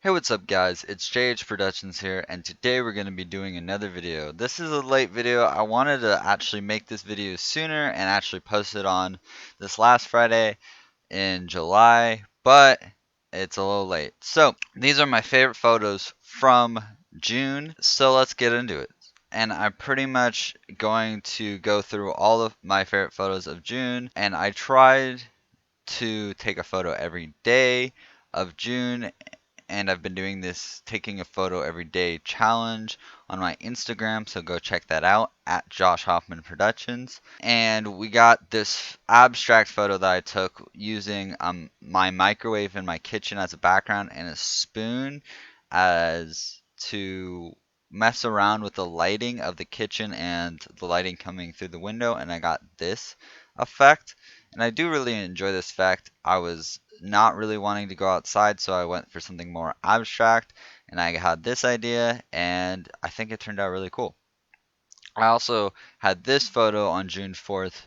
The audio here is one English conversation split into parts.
Hey, what's up guys? It's JH Productions here, and today we're going to be doing another video. This is a late video. I wanted to actually make this video sooner and actually post it on this last Friday in July, but it's a little late. So, these are my favorite photos from June, so let's get into it. And I'm pretty much going to go through all of my favorite photos of June, and I tried to take a photo every day of June, and I've been doing this taking a photo every day challenge on my Instagram, so go check that out at Josh Hoffman Productions. And we got this abstract photo that I took using my microwave in my kitchen as a background and a spoon as to mess around with the lighting of the kitchen and the lighting coming through the window, and I got this effect. And I do really enjoy this effect. I was not really wanting to go outside, so I went for something more abstract, and I had this idea, and I think it turned out really cool. I also had this photo on June 4th,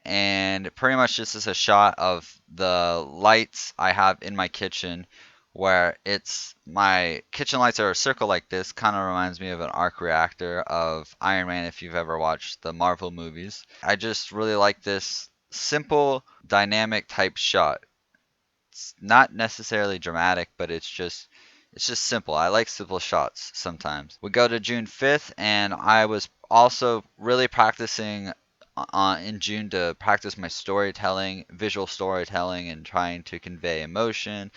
and pretty much this is a shot of the lights I have in my kitchen, where it's my kitchen lights are a circle like this. Kind of reminds me of an arc reactor of Iron Man if you've ever watched the Marvel movies. I just really like this simple dynamic type shot. It's not necessarily dramatic, but it's just simple. I like simple shots sometimes. We go to June 5th, and I was also really practicing in June to practice my storytelling, visual storytelling, and trying to convey emotion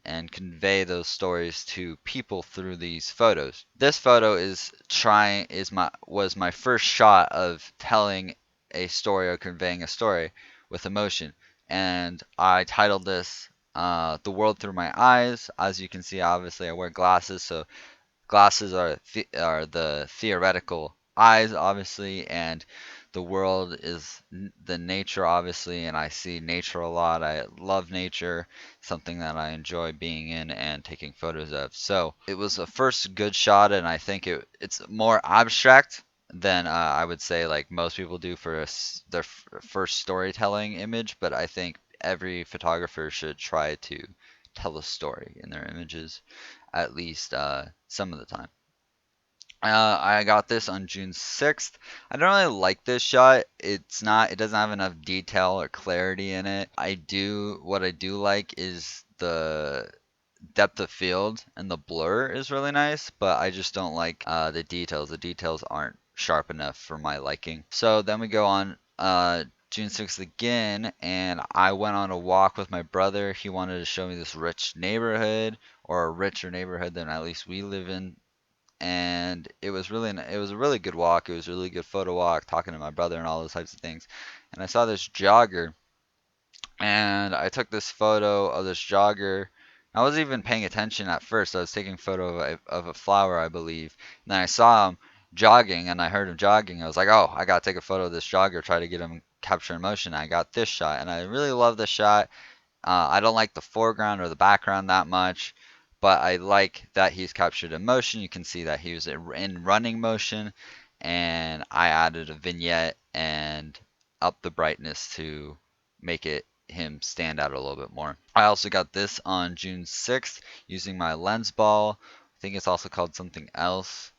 and convey those stories to people through these photos. This photo was my first shot of telling a story or conveying a story with emotion, and I titled this "The World Through My Eyes." As you can see, obviously I wear glasses, so glasses are the theoretical eyes, obviously, and the world is the nature, obviously, and I see nature a lot. I love nature, something that I enjoy being in and taking photos of. So it was a first good shot, and I think it's more abstract than I would say like most people do for their first storytelling image, but I think every photographer should try to tell a story in their images at least some of the time. I got this on June 6th. I don't really like this shot. It doesn't have enough detail or clarity in it. What I do like is the depth of field and the blur is really nice, but I just don't like the details. The details aren't sharp enough for my liking. So then we go on June 6th again, and I went on a walk with my brother. He wanted to show me this rich neighborhood, or a richer neighborhood than at least we live in, and it was a really good walk. It was a really good photo walk, talking to my brother and all those types of things. And I saw this jogger, and I took this photo of this jogger. I wasn't even paying attention at first. I was taking a photo of a flower, I believe. And then I saw him jogging, and I heard him jogging. I was like, oh, I gotta take a photo of this jogger, try to get him capture emotion. I got this shot, and I really love this shot. I don't like the foreground or the background that much, but I like that he's captured emotion. You can see that he was in running motion, and I added a vignette and up the brightness to make it him stand out a little bit more. I also got this on June 6th using my lens ball. I think it's also called something else,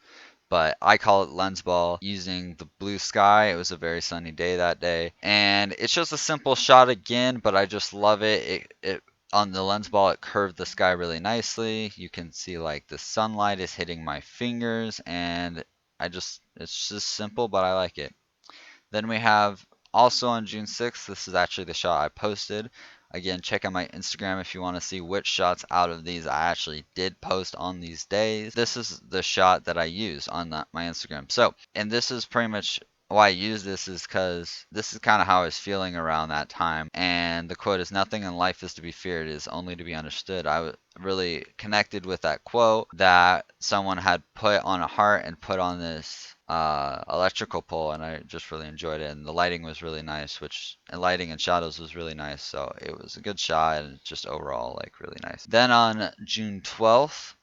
but I call it lens ball, using the blue sky. It was a very sunny day that day, and it's just a simple shot again, but I just love it. It on the lens ball, it curved the sky really nicely. You can see like the sunlight is hitting my fingers, and it's just simple, but I like it. Then we have also on June 6th, this is actually the shot I posted. Again, check out my Instagram if you want to see which shots out of these I actually did post on these days. This is the shot that I use on my Instagram. So, and this is pretty much why I use this, is because this is kind of how I was feeling around that time. And the quote is, "Nothing in life is to be feared, it is only to be understood." Really connected with that quote that someone had put on a heart and put on this electrical pole, and I just really enjoyed it. And the lighting was really nice, and lighting and shadows was really nice, so it was a good shot and just overall like really nice. Then on June 12th,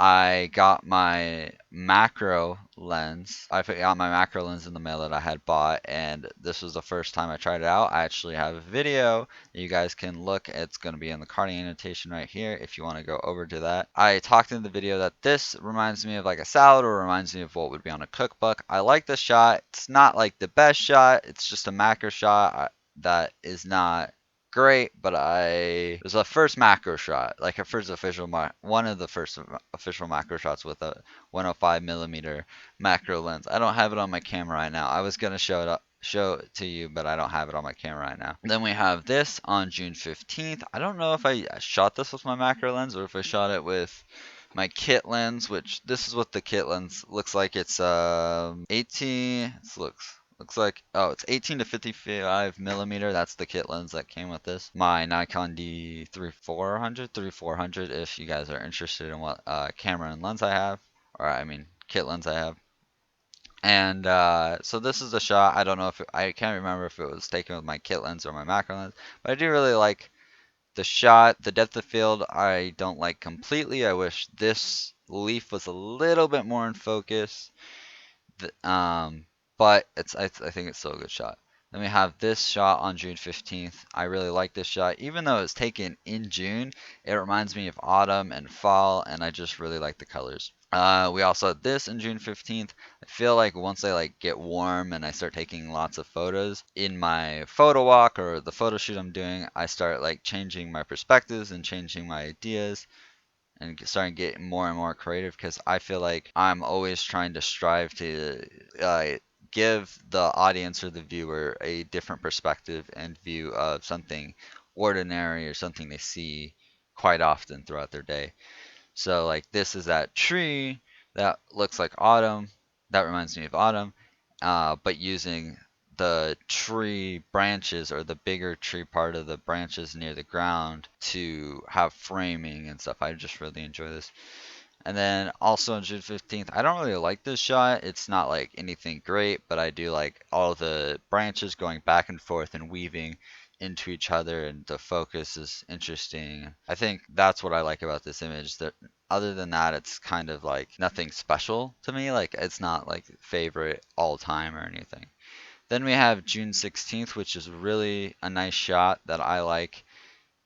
I got my macro lens. I got my macro lens in the mail that I had bought, and this was the first time I tried it out. I actually have a video that you guys can look. It's going to be in the carding annotation right here if you want to go over to that. I talked in the video that this reminds me of like a salad, or reminds me of what would be on a cookbook. I like the shot. It's not like the best shot. It's just a macro shot that is not great, but it was a first macro shot, like a first official one of the first official macro shots with a 105 millimeter macro lens. I don't have it on my camera right now. I was gonna show it to you, but I don't have it on my camera right now. Then we have this on June 15th. I don't know if I shot this with my macro lens or if I shot it with my kit lens, which this is what the kit lens looks like. It's 18. This looks like, oh, it's 18 to 55 millimeter. That's the kit lens that came with this. My Nikon D3400 if you guys are interested in what camera and lens I have, or I mean kit lens I have. And so this is a shot. I don't know if I can't remember if it was taken with my kit lens or my macro lens, but I do really like the shot. The depth of field I don't like completely. I wish this leaf was a little bit more in focus. But I think it's still a good shot. Then we have this shot on June 15th. I really like this shot. Even though it's taken in June, it reminds me of autumn and fall, and I just really like the colors. We also had this in June 15th. I feel like once I like get warm and I start taking lots of photos in my photo walk or the photo shoot I'm doing, I start like changing my perspectives and changing my ideas and starting getting more and more creative because I feel like I'm always trying to strive to uh, give the audience or the viewer a different perspective and view of something ordinary or something they see quite often throughout their day. So like this is that tree that looks like autumn. That reminds me of autumn, but using the tree branches or the bigger tree part of the branches near the ground to have framing and stuff. I just really enjoy this. And then also on June 15th, I don't really like this shot. It's not like anything great, but I do like all the branches going back and forth and weaving into each other, and the focus is interesting. I think that's what I like about this image. That other than that, it's kind of like nothing special to me. Like it's not like favorite all time or anything. Then we have June 16th, which is really a nice shot that I like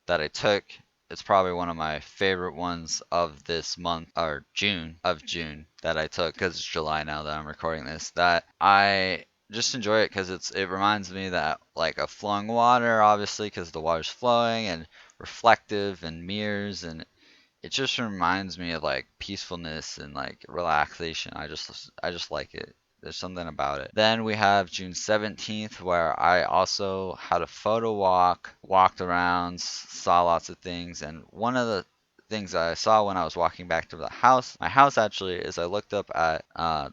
that I took. It's probably one of my favorite ones of this month or June that I took because it's July now that I'm recording this. That I just enjoy it because it reminds me that like of flowing water, obviously because the water's flowing and reflective and mirrors, and it just reminds me of like peacefulness and like relaxation. I just like it. There's something about it. Then we have June 17th where I also had a photo walk, walked around, saw lots of things, and one of the things I saw when I was walking back to the house, my house actually, is I looked up at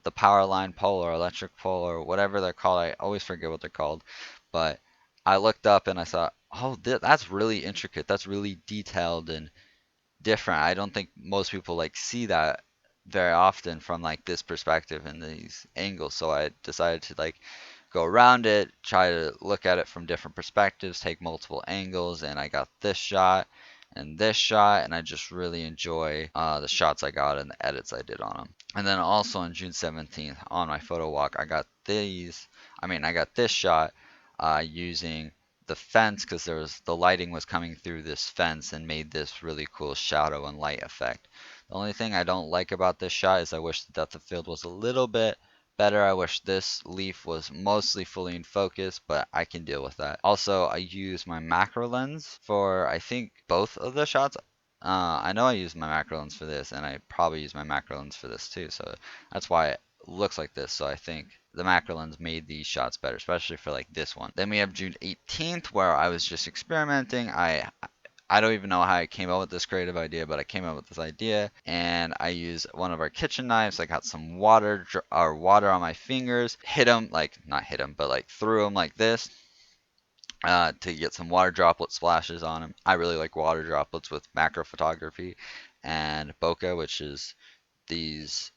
the power line pole or electric pole or whatever they're called. I always forget what they're called, but I looked up and I thought, oh, that's really intricate. That's really detailed and different. I don't think most people like see that very often from like this perspective and these angles. So I decided to like go around it, try to look at it from different perspectives, take multiple angles, and I got this shot, and I just really enjoy the shots I got and the edits I did on them. And then also on June 17th on my photo walk, I got this shot using the fence because the lighting was coming through this fence and made this really cool shadow and light effect. The only thing I don't like about this shot is I wish the depth of field was a little bit better. I wish this leaf was mostly fully in focus, but I can deal with that. Also, I use my macro lens for I think both of the shots. I know I use my macro lens for this, and I probably use my macro lens for this too, so that's why it looks like this. So I think the macro lens made these shots better, especially for like this one. Then we have June 18th where I was just experimenting. I don't even know how I came up with this creative idea, but I came up with this idea, and I used one of our kitchen knives. I got some water on my fingers, hit them like not hit them, but like threw them like this to get some water droplet splashes on them. I really like water droplets with macro photography and bokeh, which is these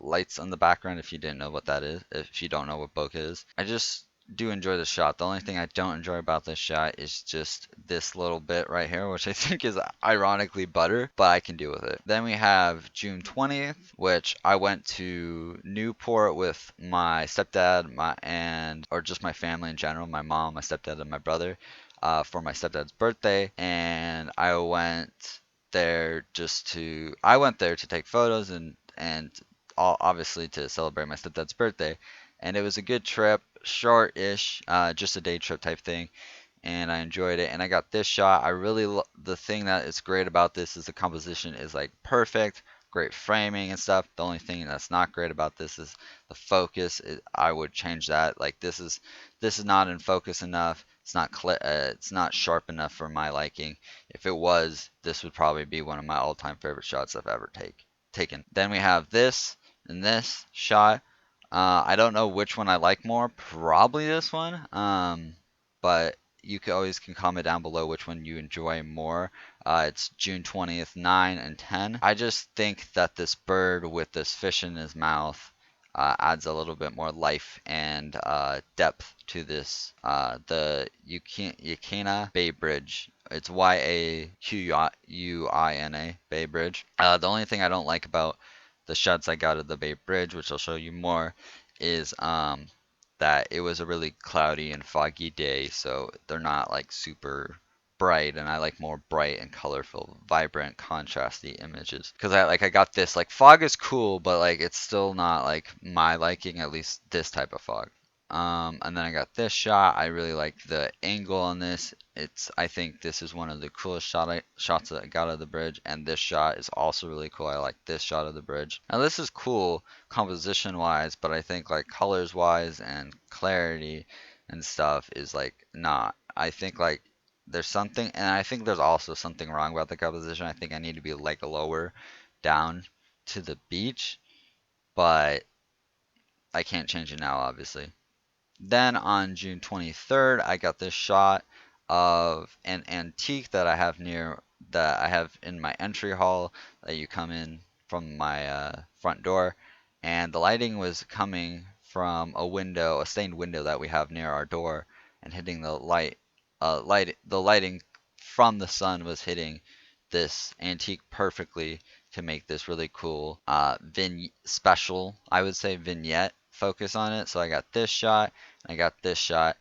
lights on the background. If you didn't know what that is, if you don't know what bokeh is, I just do enjoy the shot. The only thing I don't enjoy about this shot is just this little bit right here, which I think is ironically butter, but I can deal with it. Then we have June 20th, which I went to Newport with my stepdad, or just my family in general, my mom, my stepdad, and my brother, for my stepdad's birthday, and I went there to take photos and obviously to celebrate my stepdad's birthday, and it was a good trip, short-ish, just a day trip type thing, and I enjoyed it. And I got this shot. The thing that is great about this is the composition is like perfect, great framing and stuff. The only thing that's not great about this is the focus. I would change that. Like this is not in focus enough. It's not sharp enough for my liking. If it was, this would probably be one of my all-time favorite shots I've ever taken. Then we have this and this shot. I don't know which one I like more. Probably this one. But you can comment down below which one you enjoy more. It's June 20th, 9 and 10. I just think that this bird with this fish in his mouth adds a little bit more life and depth to this. The Yakina Bay Bridge. It's Yaquina Bay Bridge. The only thing I don't like about the shots I got of the Bay Bridge, which I'll show you more, is that it was a really cloudy and foggy day, so they're not like super bright, and I like more bright and colorful, vibrant, contrasty images. Because I got this, like, fog is cool, but like it's still not like my liking, at least this type of fog. And then I got this shot. I really like the angle on this. I think this is one of the coolest shots that I got of the bridge, and this shot is also really cool. I like this shot of the bridge. Now this is cool composition wise, but I think like colors wise and clarity and stuff is like not. I think like there's something, and I think there's also something wrong about the composition. I think I need to be like lower down to the beach, but I can't change it now, obviously. Then on June 23rd, I got this shot of an antique that I have in my entry hall that you come in from my front door, and the lighting was coming from a stained window that we have near our door, and hitting the lighting from the sun was hitting this antique perfectly to make this really cool special, I would say, vignette focus on it. So I got this shot, I got this shot,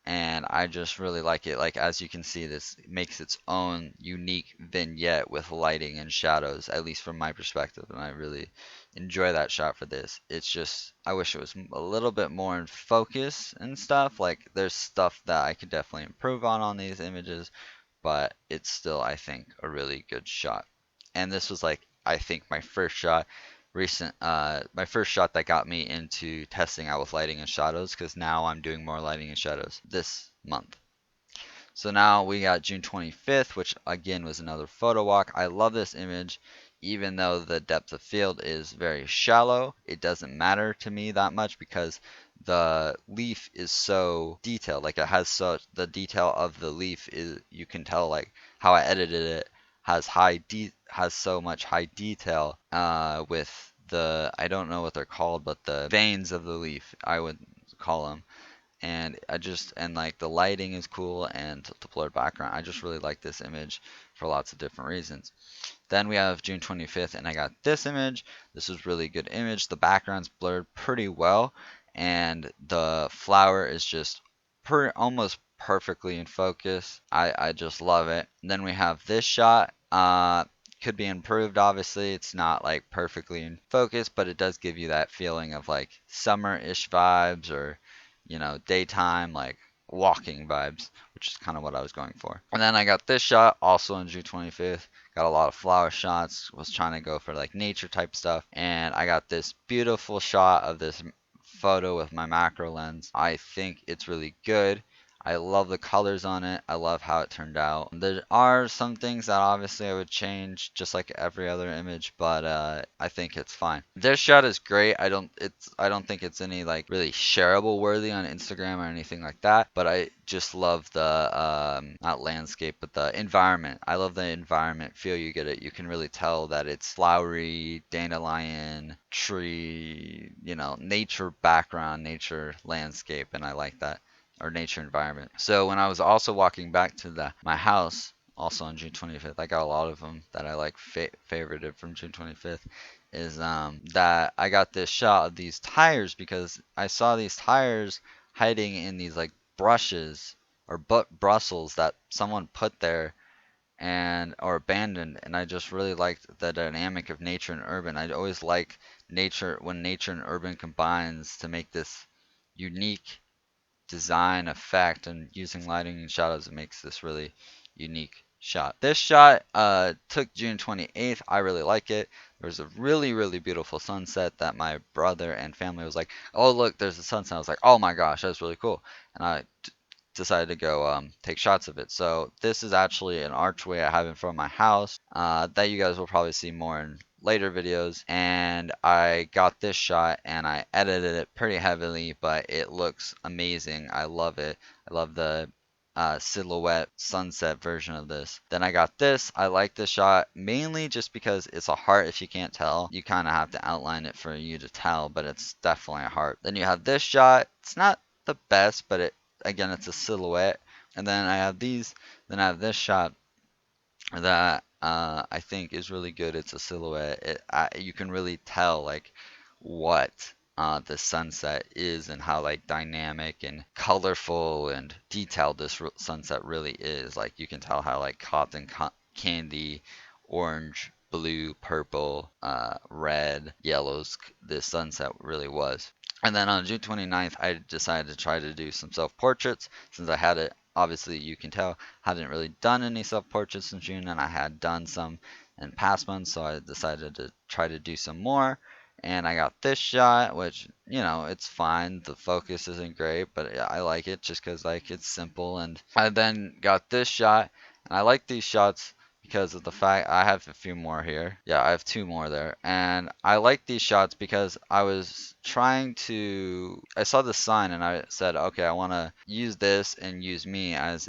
and I just really like it. Like, as you can see, this makes its own unique vignette with lighting and shadows, at least from my perspective, and I really enjoy that shot for this. It's just, I wish it was a little bit more in focus and stuff. Like, there's stuff that I could definitely improve on these images, but it's still, I think, a really good shot. And this was like, I think, my first shot that got me into testing out with lighting and shadows, because now I'm doing more lighting and shadows this month. So now we got June 25th, which again was another photo walk. I love this image. Even though the depth of field is very shallow, it doesn't matter to me that much because the leaf is so detailed. Like, the detail of the leaf is, you can tell like how I edited it has so much high detail with I don't know what they're called, but the veins of the leaf, I would call them. And like the lighting is cool, and the blurred background. I just really like this image for lots of different reasons. Then we have June 25th, and I got this image. This is really good image. The background's blurred pretty well, and the flower is just almost perfectly in focus. I just love it. And then we have this shot. Could be improved, obviously. It's not like perfectly in focus, but it does give you that feeling of like summer-ish vibes, or daytime, like walking vibes, which is kind of what I was going for. And then I got this shot also on June 25th. Got a lot of flower shots, was trying to go for like nature type stuff, and I got this beautiful shot of this photo with my macro lens. I think it's really good. I love the colors on it. I love how it turned out. There are some things that obviously I would change, just like every other image, but I think it's fine. This shot is great. I don't think it's any like really shareable worthy on Instagram or anything like that. But I just love the not landscape, but the environment. I love the environment feel you get it. You can really tell that it's flowery, dandelion, tree, nature background, nature landscape, and I like that. or nature environment. So when I was also walking back to my house, also on June 25th, I got a lot of them that I like favorited from June 25th. Is that I got this shot of these tires because I saw these tires hiding in these like brushes or Brussels that someone put there and or abandoned, and I just really liked the dynamic of nature and urban. I always like nature when nature and urban combines to make this unique design effect, and using lighting and shadows, it makes this really unique shot. This shot took June 28th. I really like it. There was a really beautiful sunset that my brother and family was like, oh look, there's a sunset. I was like, oh my gosh, that's really cool. And I decided to go take shots of it. So this is actually an archway I have in front of my house that you guys will probably see more in later videos. And I got this shot and I edited it pretty heavily, but it looks amazing. I love it. I love the silhouette sunset version of this. Then I got this. I like this shot mainly just because it's a heart. If you can't tell, you kind of have to outline it for you to tell, but it's definitely a heart. Then you have this shot. It's not the best, but again, it's a silhouette. And then I have these. Then I have this shot that I think is really good. It's a silhouette. You can really tell like what the sunset is and how like dynamic and colorful and detailed this sunset really is. Like you can tell how like cotton candy, orange, blue, purple, red, yellows this sunset really was. And then on June 29th, I decided to try to do some self-portraits since I had it. Obviously, you can tell hadn't really done any self-portraits in June, and I had done some in past months, so I decided to try to do some more. And I got this shot, which it's fine. The focus isn't great, but I like it just because like it's simple. And I then got this shot, and I like these shots because of the fact I have a few more here. Yeah, I have two more there. And I like these shots because I saw the sign and I said, okay, I want to use this and use me as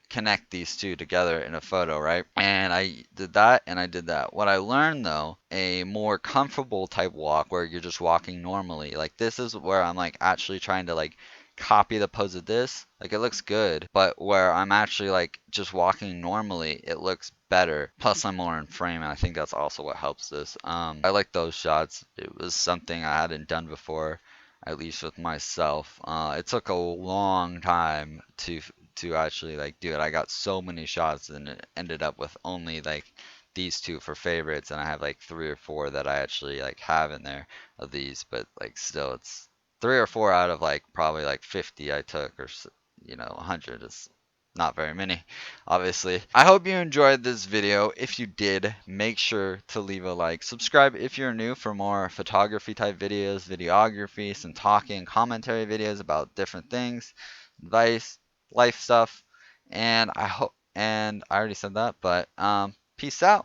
connect these two together in a photo, right? And I did that and I did that. What I learned though, a more comfortable type walk where you're just walking normally. Like this is where I'm like actually trying to like copy the pose of this. Like it looks good, but where I'm actually like just walking normally, it looks better. Plus I'm more in frame, and I think that's also what helps this. I like those shots. It was something I hadn't done before, at least with myself. It took a long time to actually like do it. I got so many shots and it ended up with only like these two for favorites, and I have like three or four that I actually like have in there of these, but like still it's three or four out of like probably like 50 I took, or 100 is not very many, obviously. I hope you enjoyed this video. If you did, make sure to leave a like. Subscribe if you're new for more photography type videos, videography, some talking, commentary videos about different things, advice, life stuff, and I already said that, but peace out.